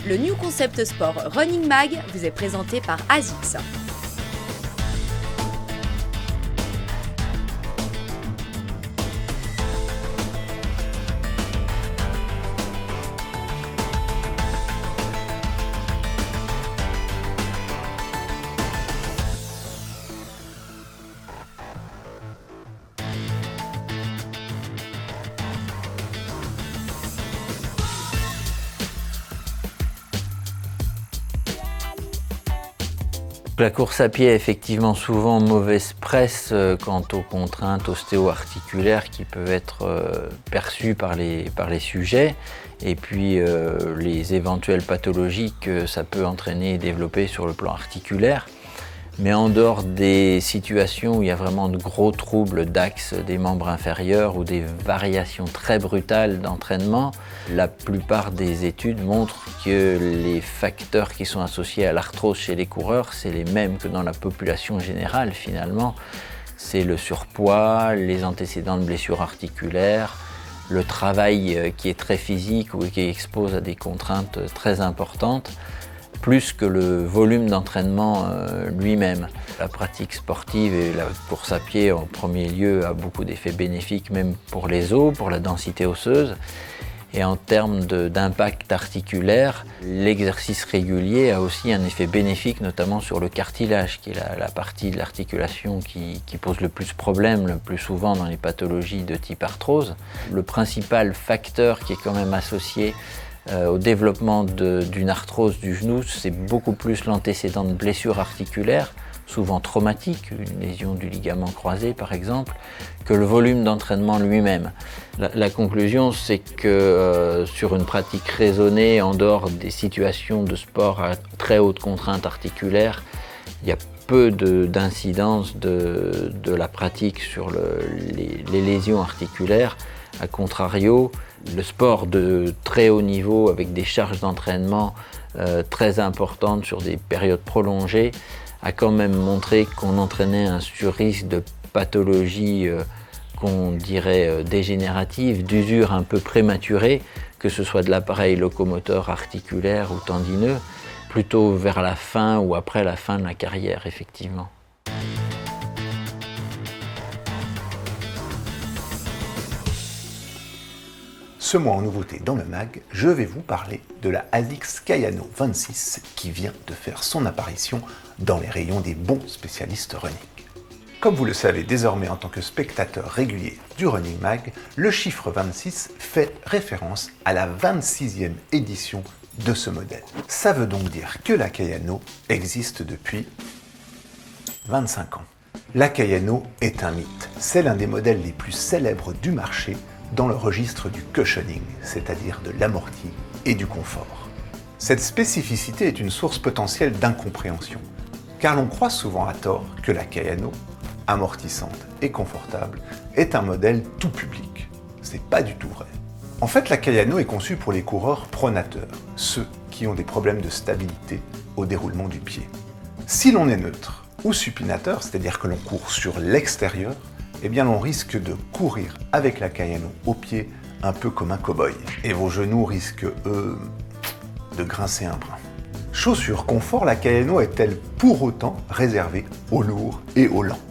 Le New Concept Sport Running Mag vous est présenté par ASICS. La course à pied a effectivement souvent mauvaise presse quant aux contraintes ostéo-articulaires qui peuvent être perçues par les sujets et puis les éventuelles pathologies que ça peut entraîner et développer sur le plan articulaire. Mais en dehors des situations où il y a vraiment de gros troubles d'axe des membres inférieurs ou des variations très brutales d'entraînement, la plupart des études montrent que les facteurs qui sont associés à l'arthrose chez les coureurs, c'est les mêmes que dans la population générale finalement. C'est le surpoids, les antécédents de blessures articulaires, le travail qui est très physique ou qui expose à des contraintes très importantes, plus que le volume d'entraînement lui-même. La pratique sportive et la course à pied en premier lieu a beaucoup d'effets bénéfiques même pour les os, pour la densité osseuse. Et en termes d'impact articulaire, l'exercice régulier a aussi un effet bénéfique notamment sur le cartilage, qui est la partie de l'articulation qui pose le plus de problèmes, le plus souvent dans les pathologies de type arthrose. Le principal facteur qui est quand même associé au développement d'une arthrose du genou, c'est beaucoup plus l'antécédent de blessures articulaires, souvent traumatiques, une lésion du ligament croisé par exemple, que le volume d'entraînement lui-même. La conclusion, c'est que sur une pratique raisonnée, en dehors des situations de sport à très haute contrainte articulaire, il y a peu d'incidence de la pratique sur les lésions articulaires. A contrario, le sport de très haut niveau avec des charges d'entraînement très importantes sur des périodes prolongées a quand même montré qu'on entraînait un surrisque de pathologies qu'on dirait dégénératives, d'usure un peu prématurée, que ce soit de l'appareil locomoteur articulaire ou tendineux, plutôt vers la fin ou après la fin de la carrière effectivement. Ce mois en nouveauté dans le mag, je vais vous parler de la ASICS Kayano 26 qui vient de faire son apparition dans les rayons des bons spécialistes running. Comme vous le savez désormais en tant que spectateur régulier du Running Mag, le chiffre 26 fait référence à la 26e édition de ce modèle. Ça veut donc dire que la Kayano existe depuis 25 ans. La Kayano est un mythe. C'est l'un des modèles les plus célèbres du marché dans le registre du cushioning, c'est-à-dire de l'amorti et du confort. Cette spécificité est une source potentielle d'incompréhension, car l'on croit souvent à tort que la Kayano, amortissante et confortable, est un modèle tout public. C'est pas du tout vrai. En fait, la Kayano est conçue pour les coureurs pronateurs, ceux qui ont des problèmes de stabilité au déroulement du pied. Si l'on est neutre ou supinateur, c'est-à-dire que l'on court sur l'extérieur, eh bien l'on risque de courir avec la Kayano au pied un peu comme un cow-boy. Et vos genoux risquent, eux, de grincer un brin. Chaussure confort, la Kayano est-elle pour autant réservée aux lourds et aux lents?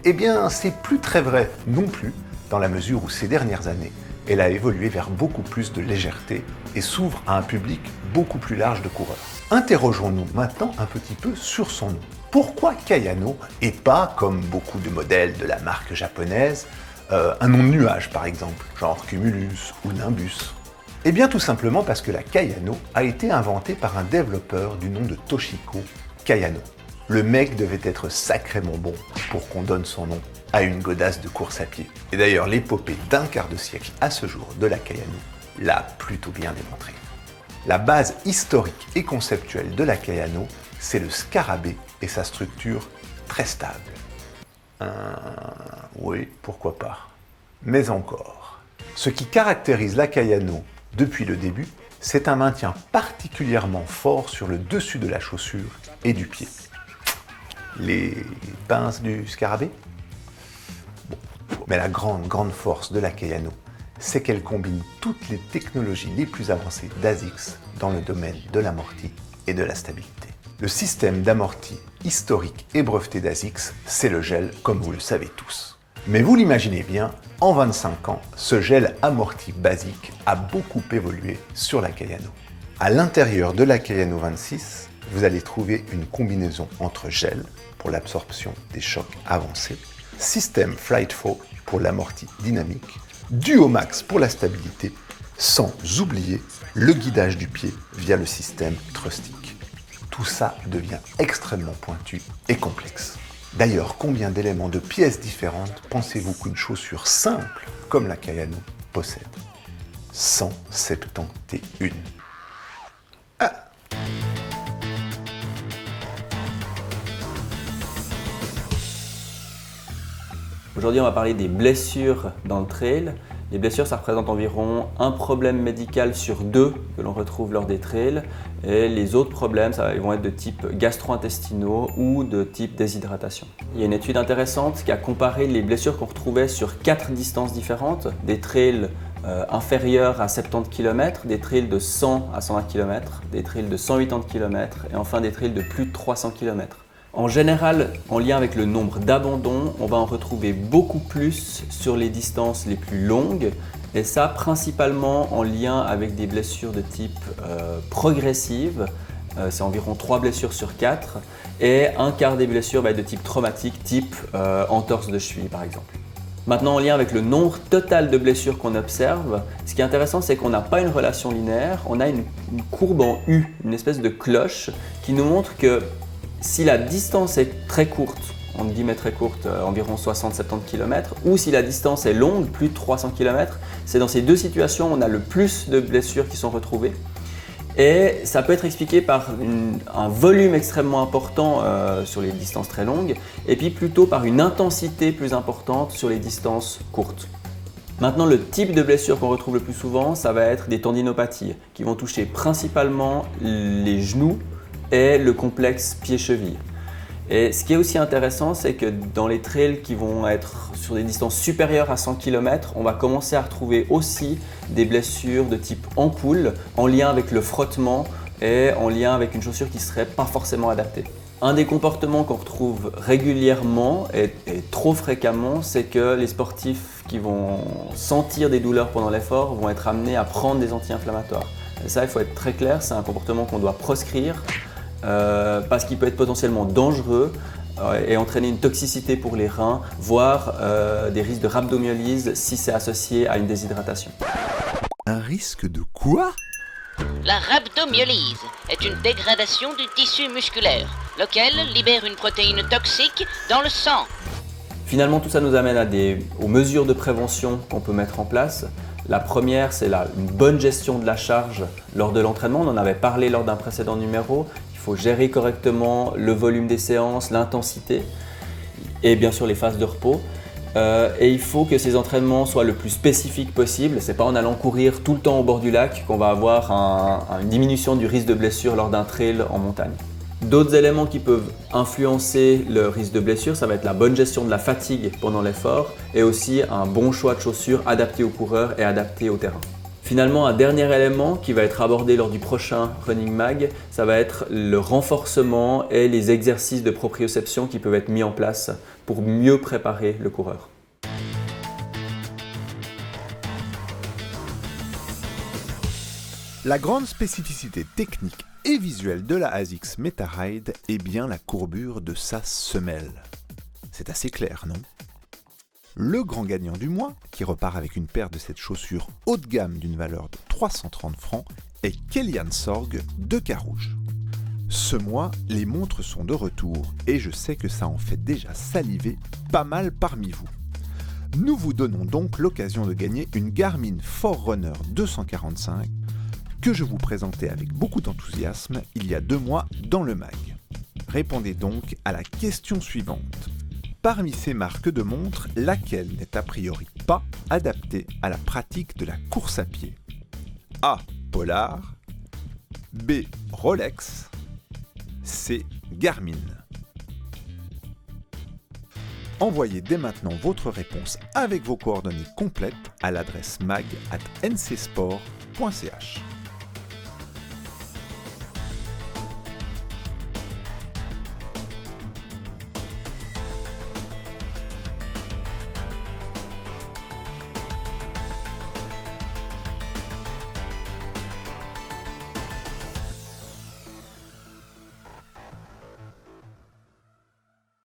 Eh bien, c'est plus très vrai non plus, dans la mesure où ces dernières années, elle a évolué vers beaucoup plus de légèreté et s'ouvre à un public beaucoup plus large de coureurs. Interrogeons-nous maintenant un petit peu sur son nom. Pourquoi Kayano et pas, comme beaucoup de modèles de la marque japonaise, un nom de nuage par exemple, genre Cumulus ou Nimbus? Eh bien tout simplement parce que la Kayano a été inventée par un développeur du nom de Toshiko Kayano. Le mec devait être sacrément bon pour qu'on donne son nom à une godasse de course à pied. Et d'ailleurs l'épopée d'un quart de siècle à ce jour de la Kayano l'a plutôt bien démontré. La base historique et conceptuelle de la Kayano, c'est le scarabée et sa structure très stable. Oui, pourquoi pas. Mais encore. Ce qui caractérise la Kayano depuis le début, c'est un maintien particulièrement fort sur le dessus de la chaussure et du pied. Les pinces du scarabée? Bon. Mais la grande force de la Kayano, c'est qu'elle combine toutes les technologies les plus avancées d'ASICS dans le domaine de l'amorti et de la stabilité. Le système d'amorti historique et breveté d'ASICS, c'est le gel, comme vous le savez tous. Mais vous l'imaginez bien, en 25 ans, ce gel amorti basique a beaucoup évolué sur la Kayano. À l'intérieur de la Kayano 26, vous allez trouver une combinaison entre gel, pour l'absorption des chocs avancés, système FlightFlow pour l'amorti dynamique, Duomax pour la stabilité, sans oublier le guidage du pied via le système Trustic. Tout ça devient extrêmement pointu et complexe. D'ailleurs, combien d'éléments de pièces différentes pensez-vous qu'une chaussure simple comme la Kayano possède? 171. Aujourd'hui, on va parler des blessures dans le trail. Les blessures, ça représente environ un problème médical sur 2 que l'on retrouve lors des trails. Et les autres problèmes, ils vont être de type gastro-intestinaux ou de type déshydratation. Il y a une étude intéressante qui a comparé les blessures qu'on retrouvait sur 4 distances différentes, des trails inférieurs à 70 km, des trails de 100 à 120 km, des trails de 180 km et enfin des trails de plus de 300 km. En général, en lien avec le nombre d'abandons, on va en retrouver beaucoup plus sur les distances les plus longues et ça principalement en lien avec des blessures de type progressive, c'est environ 3 blessures sur 4 et un quart des blessures va être de type traumatique, type entorse de cheville par exemple. Maintenant, en lien avec le nombre total de blessures qu'on observe, ce qui est intéressant, c'est qu'on n'a pas une relation linéaire, on a une courbe en U, une espèce de cloche qui nous montre que si la distance est très courte, on dit mais très courte, environ 60-70 km, ou si la distance est longue, plus de 300 km, c'est dans ces deux situations où on a le plus de blessures qui sont retrouvées. Et ça peut être expliqué par un volume extrêmement important sur les distances très longues, et puis plutôt par une intensité plus importante sur les distances courtes. Maintenant, le type de blessure qu'on retrouve le plus souvent, ça va être des tendinopathies, qui vont toucher principalement les genoux, et le complexe pied-cheville. Et ce qui est aussi intéressant, c'est que dans les trails qui vont être sur des distances supérieures à 100 km, on va commencer à retrouver aussi des blessures de type ampoule en lien avec le frottement et en lien avec une chaussure qui ne serait pas forcément adaptée. Un des comportements qu'on retrouve régulièrement et trop fréquemment, c'est que les sportifs qui vont sentir des douleurs pendant l'effort vont être amenés à prendre des anti-inflammatoires. Et ça, il faut être très clair, c'est un comportement qu'on doit proscrire. Parce qu'il peut être potentiellement dangereux et entraîner une toxicité pour les reins, voire des risques de rhabdomyolyse si c'est associé à une déshydratation. Un risque de quoi? La rhabdomyolyse est une dégradation du tissu musculaire, lequel libère une protéine toxique dans le sang. Finalement, tout ça nous amène aux mesures de prévention qu'on peut mettre en place. La première, c'est une bonne gestion de la charge lors de l'entraînement. On en avait parlé lors d'un précédent numéro. Il faut gérer correctement le volume des séances, l'intensité et bien sûr les phases de repos. Et il faut que ces entraînements soient le plus spécifiques possible. Ce n'est pas en allant courir tout le temps au bord du lac qu'on va avoir une diminution du risque de blessure lors d'un trail en montagne. D'autres éléments qui peuvent influencer le risque de blessure, ça va être la bonne gestion de la fatigue pendant l'effort et aussi un bon choix de chaussures adaptées aux coureurs et adaptées au terrain. Finalement, un dernier élément qui va être abordé lors du prochain Running Mag, ça va être le renforcement et les exercices de proprioception qui peuvent être mis en place pour mieux préparer le coureur. La grande spécificité technique et visuelle de la ASICS MetaRide est bien la courbure de sa semelle. C'est assez clair, non? Le grand gagnant du mois, qui repart avec une paire de cette chaussure haut de gamme d'une valeur de 330 francs, est Kellyan Sorg de Carouge. Ce mois, les montres sont de retour et je sais que ça en fait déjà saliver pas mal parmi vous. Nous vous donnons donc l'occasion de gagner une Garmin Forerunner 245 que je vous présentais avec beaucoup d'enthousiasme il y a 2 mois dans le mag. Répondez donc à la question suivante. Parmi ces marques de montres, laquelle n'est a priori pas adaptée à la pratique de la course à pied? A. Polar, B. Rolex, C. Garmin. Envoyez dès maintenant votre réponse avec vos coordonnées complètes à l'adresse mag@ncsport.ch.